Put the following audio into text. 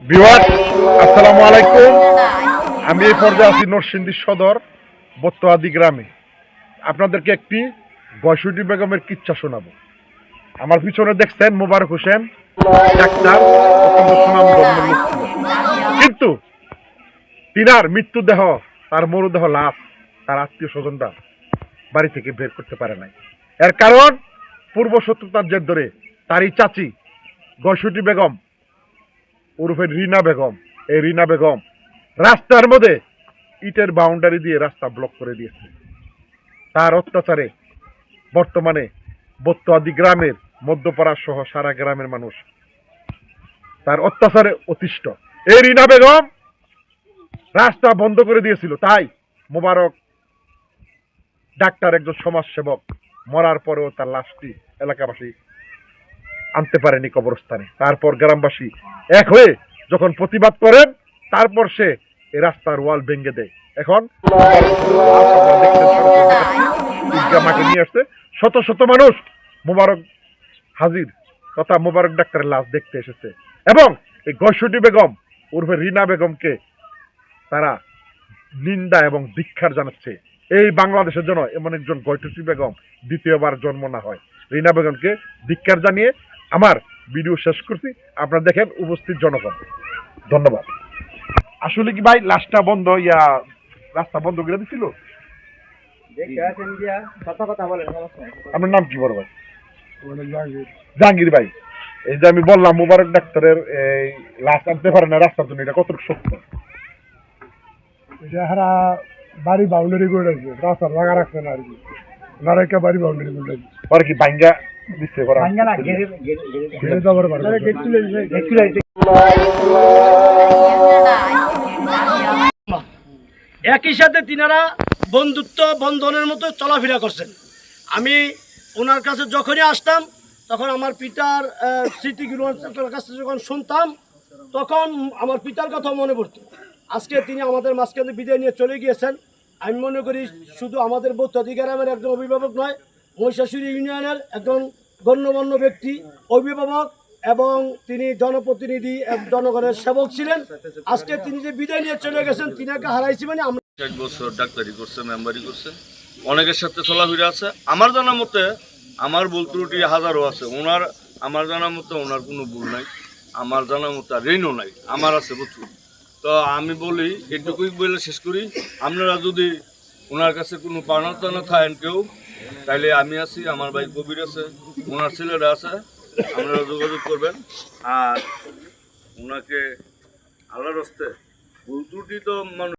Viewers, আসসালামু আলাইকুম। আমি এই পর্যায়ে আছি নরসিংদী সদর বত্তোয়াদি গ্রামে। আপনাদেরকে একটি ৬২ বেগমের কিচ্ছা শোনাবো। আমার পিছনে দেখছেন মোবারক হোসেন ডাক্তার, অত্যন্ত সুনামধন্য লোক ছিল। কিন্তু তিনার মৃত্যুদেহ, তার মরদেহ লাশ তার আত্মীয় স্বজনরা বাড়ি থেকে বের করতে পারে নাই। এর কারণ পূর্ব শত্রুতার জের ধরে তারই চাচি ৬২ বেগম ওরফে রিনা বেগম, এই রিনা বেগম রাস্তার মধ্যে ইটের বাউন্ডারি দিয়ে রাস্তা ব্লক করে দিয়েছে। তার অত্যাচারে বর্তমানে বত্তোয়াদি গ্রামের মধ্যপাড়া সহ সারা গ্রামের মানুষ তার অত্যাচারে অতিষ্ঠ। এই রিনা বেগম রাস্তা বন্ধ করে দিয়েছিল, তাই মোবারক ডাক্তার একজন সমাজসেবক মরার পরেও তার লাশটি এলাকাবাসী আনতে পারেনি কবরস্থানে। তারপর গ্রামবাসী এক হয়ে যখন প্রতিবাদ করেন, তারপর সে এই রাস্তার ওয়াল ভেঙে দেয়। এখন মাকে নিয়ে আসছে শত শত মানুষ মোবারক হাজির তথা মোবারক ডাক্তারের লাশ দেখতে এসেছে এবং এই ৬২ বেগম উর্ফে রিনা বেগমকে তারা নিন্দা এবং ধিক্কার জানাচ্ছে। এই বাংলাদেশের জন্য এমন একজন ৬২ বেগম দ্বিতীয়বার জন্ম না হয়। রিনা বেগমকে ধিক্কার জানিয়ে আমার ভিডিও শেষ করছি। আপনারা দেখেন উপস্থিত জনগণ। ধন্যবাদ। আসলে কি ভাই লাশটা বন্ধ রাস্তা বন্ধ করে দিছিল? আপনার নাম কি বড় ভাই? জাহাঙ্গীর ভাই। এই যে আমি বললাম মোবারক ডাক্তারের এই লাশ আনতে পারে না রাস্তার জন্য, এটা কতটুকু সত্য? হারা বাড়ি বাউন্ডারি করে রাখছে, রাস্তা লাগা রাখছে না আর কি, নারাইকা বাড়ি বাউন্ডারি করে রাখছে। পরে কি ভাঙ্গা দিচ্ছে? একই সাথে তিনারা বন্ধুত্ব বন্ধনের মতো চলাফেরা করছেন। আমি ওনার কাছে যখনই আসতাম তখন আমার পিতার স্মৃতিগুলোর কাছে যখন শুনতাম তখন আমার পিতার কথা মনে পড়তো। আজকে তিনি আমাদের মাঝখানে বিদায় নিয়ে চলে গিয়েছেন। আমি মনে করি শুধু আমাদের বত্তোয়াদি গ্রামের একজন অভিভাবক নয়, মহিষাসুর ইউনিয়নের একজন গণ্যমান্য ব্যক্তি, অভিভাবক এবং তিনি জনপ্রতিনিধি, জনগণের সেবক ছিলেন। আজকে তিনি যে বিদায় নিয়ে চলে গেছেন, তিনাকে হারাইছি। মানে আমরা ৬০ বছর ডাক্তারি করছে, মেম্বারি করছে, অনেকের সাথে চলাফেরা আছে। আমার জানা মতে আমার ভুল ত্রুটি হাজারও আছে, আমার জানা মতে ওনার কোনো ভুল নাই, আমার জানা মতে ঋণও নাই, আমার আছে প্রচুর। তো আমি বলি এটুকুই বলে শেষ করি, আপনারা যদি ওনার কাছে কোনো পাওনা টানা থাকেন কেউ, তাইলে আমি আছি, আমার ভাই কবির আছে, ওনার ছেলেরা আছে, আপনারা যোগাযোগ করবেন। আর ওনাকে আল্লাহর হস্তে ভুল ত্রুটি তো মানুষ